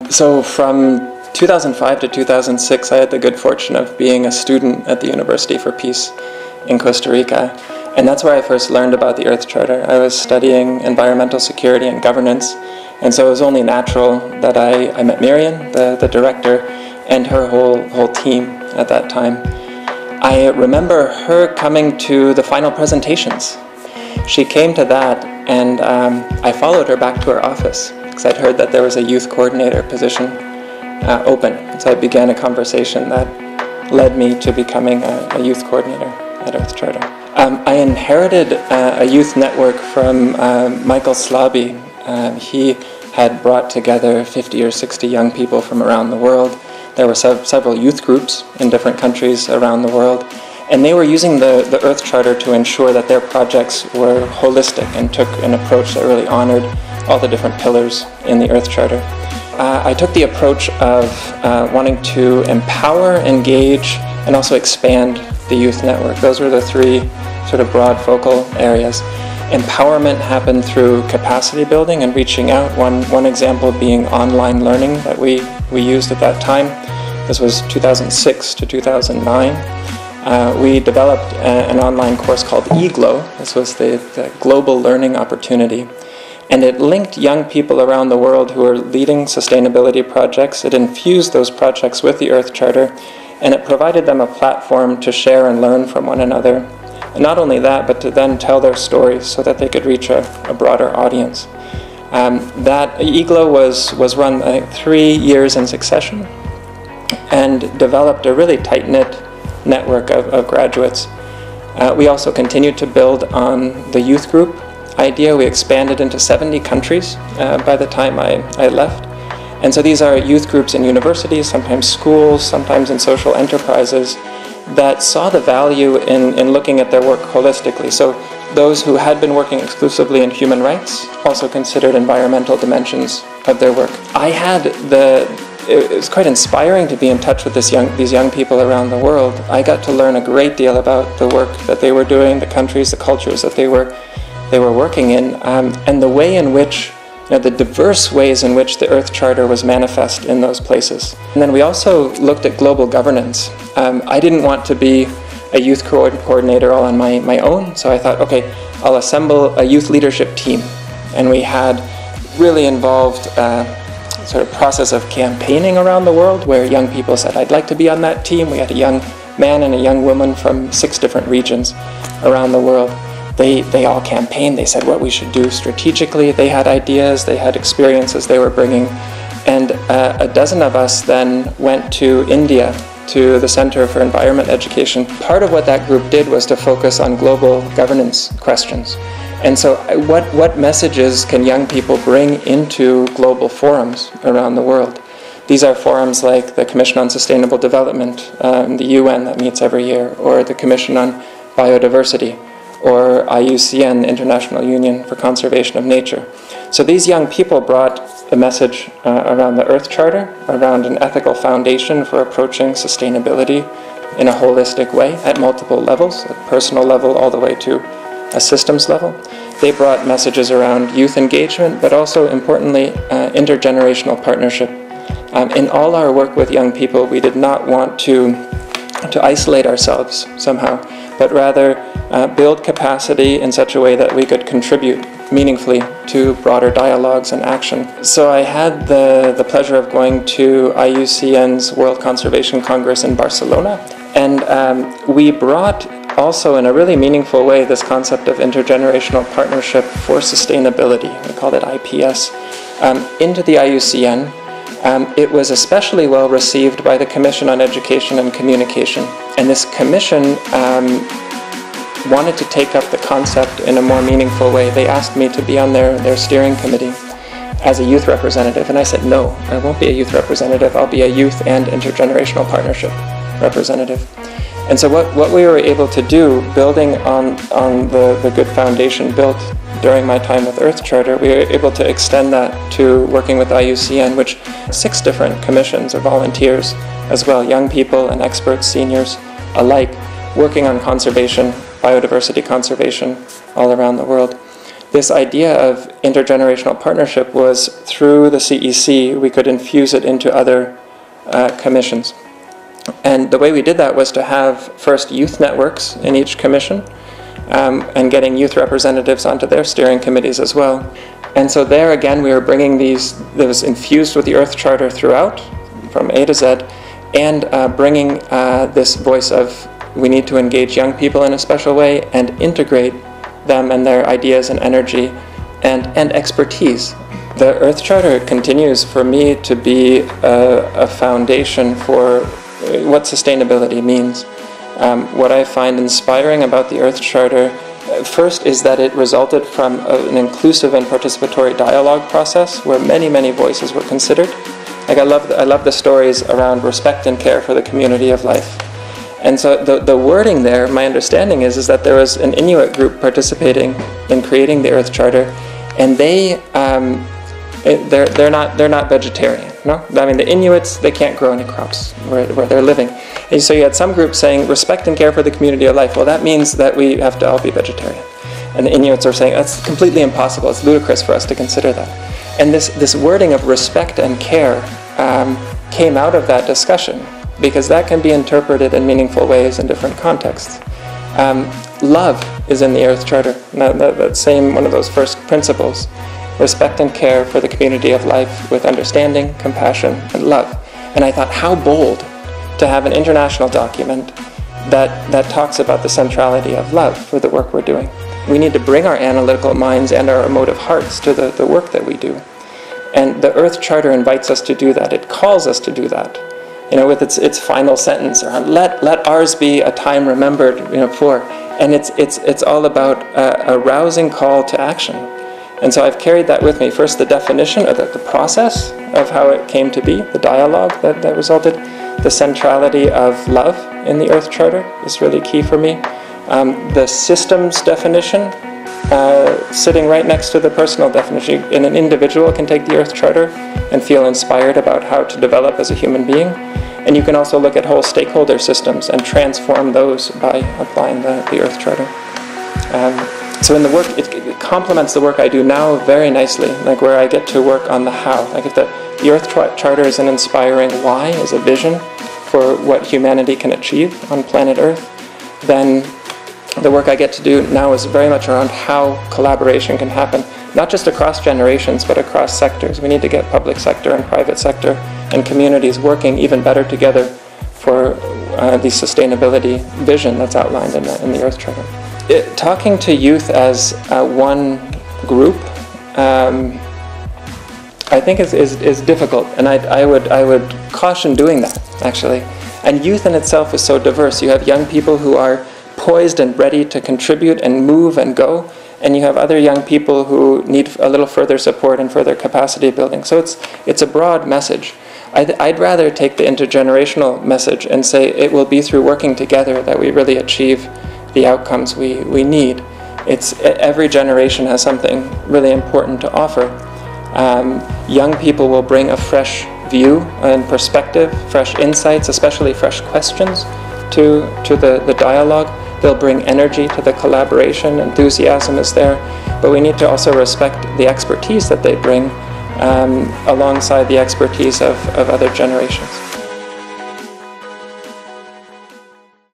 So from 2005 to 2006, I had the good fortune of being a student at the University for Peace in Costa Rica. And that's where I first learned about the Earth Charter. I was studying environmental security and governance, and so it was only natural that I met Miriam, the director, and her whole team at that time. I remember her coming to the final presentations. She came to that, and I followed her back to her office because I'd heard that there was a youth coordinator position open. So I began a conversation that led me to becoming a youth coordinator at Earth Charter. I inherited a youth network from Michael Slaby. He had brought together 50 or 60 young people from around the world. There were several youth groups in different countries around the world, and they were using the Earth Charter to ensure that their projects were holistic and took an approach that really honored all the different pillars in the Earth Charter. I took the approach of wanting to empower, engage, and also expand the youth network. Those were the three sort of broad focal areas. Empowerment happened through capacity building and reaching out. One example being online learning that we used at that time. This was 2006 to 2009. We developed an online course called eGLOW. This was the Global Learning Opportunity. And it linked young people around the world who are leading sustainability projects. It infused those projects with the Earth Charter, and it provided them a platform to share and learn from one another. And not only that, but to then tell their stories so that they could reach a broader audience. That eGLOW was run 3 years in succession and developed a really tight-knit network of graduates. We also continued to build on the youth group idea. We expanded into 70 countries by the time I left. And so these are youth groups in universities, sometimes schools, sometimes in social enterprises, that saw the value in looking at their work holistically. So those who had been working exclusively in human rights also considered environmental dimensions of their work. It was quite inspiring to be in touch with these young people around the world. I got to learn a great deal about the work that they were doing, the countries, the cultures that they were working in, and the way in which, the diverse ways in which the Earth Charter was manifest in those places. And then we also looked at global governance. I didn't want to be a youth coordinator all on my own, so I thought, okay, I'll assemble a youth leadership team. And we had really involved sort of process of campaigning around the world where young people said, I'd like to be on that team. We had a young man and a young woman from 6 different regions around the world. They all campaigned. They said what we should do strategically. They had ideas, they had experiences they were bringing. And a dozen of us then went to India, to the Center for Environment Education. Part of what that group did was to focus on global governance questions. And so what messages can young people bring into global forums around the world? These are forums like the Commission on Sustainable Development, the UN that meets every year, or the Commission on Biodiversity, or IUCN, International Union for Conservation of Nature. So these young people brought a message around the Earth Charter, around an ethical foundation for approaching sustainability in a holistic way at multiple levels, a personal level all the way to a systems level. They brought messages around youth engagement, but also importantly, intergenerational partnership. In all our work with young people, we did not want to isolate ourselves somehow, but rather build capacity in such a way that we could contribute meaningfully to broader dialogues and action. So I had the pleasure of going to IUCN's World Conservation Congress in Barcelona, and we brought also in a really meaningful way this concept of intergenerational partnership for sustainability, we called it IPS, into the IUCN. It was especially well received by the Commission on Education and Communication, and this commission wanted to take up the concept in a more meaningful way. They asked me to be on their steering committee as a youth representative, and I said, no, I won't be a youth representative, I'll be a youth and intergenerational partnership representative. And so what we were able to do, building on the good foundation built during my time with Earth Charter, we were able to extend that to working with IUCN, which 6 different commissions of volunteers as well, young people and experts, seniors alike, working on conservation, biodiversity conservation all around the world. this idea of intergenerational partnership was through the CEC, we could infuse it into other commissions. And the way we did that was to have first youth networks in each commission, and getting youth representatives onto their steering committees as well. And so there again we were bringing these, that was infused with the Earth Charter throughout, from A to Z, and bringing this voice of we need to engage young people in a special way and integrate them and their ideas and energy and expertise. The Earth Charter continues for me to be a foundation for what sustainability means. What I find inspiring about the Earth Charter, first, is that it resulted from an inclusive and participatory dialogue process where many, many voices were considered. Like I love the stories around respect and care for the community of life. And so the wording there, my understanding is that there was an Inuit group participating in creating the Earth Charter, and they're not vegetarian. No, I mean the Inuits, they can't grow any crops where they're living. And so you had some groups saying respect and care for the community of life. Well, that means that we have to all be vegetarian. And the Inuits are saying that's completely impossible. It's ludicrous for us to consider that. And this wording of respect and care came out of that discussion, because that can be interpreted in meaningful ways in different contexts. Love is in the Earth Charter. That same one of those first principles. Respect and care for the community of life with understanding, compassion, and love. And I thought, how bold to have an international document that talks about the centrality of love for the work we're doing. We need to bring our analytical minds and our emotive hearts to the work that we do. And the Earth Charter invites us to do that. It calls us to do that. With its final sentence around let ours be a time remembered, for. And it's all about a rousing call to action. And so I've carried that with me. First, the definition, or the process of how it came to be, the dialogue that resulted, the centrality of love in the Earth Charter is really key for me. The systems definition, sitting right next to the personal definition. And an individual can take the Earth Charter and feel inspired about how to develop as a human being. And you can also look at whole stakeholder systems and transform those by applying the Earth Charter. So in the work, it complements the work I do now very nicely, like where I get to work on the how. Like if the Earth Charter is an inspiring why, is a vision for what humanity can achieve on planet Earth, then the work I get to do now is very much around how collaboration can happen, not just across generations, but across sectors. We need to get public sector and private sector and communities working even better together for the sustainability vision that's outlined in the Earth Charter. Talking to youth as one group, I think is difficult, and I would caution doing that, actually. And youth in itself is so diverse. You have young people who are poised and ready to contribute and move and go, and you have other young people who need a little further support and further capacity building. So it's a broad message. I'd rather take the intergenerational message and say it will be through working together that we really achieve the outcomes we need. Every generation has something really important to offer. Young people will bring a fresh view and perspective, fresh insights, especially fresh questions to the dialogue. They'll bring energy to the collaboration, enthusiasm is there, but we need to also respect the expertise that they bring alongside the expertise of other generations.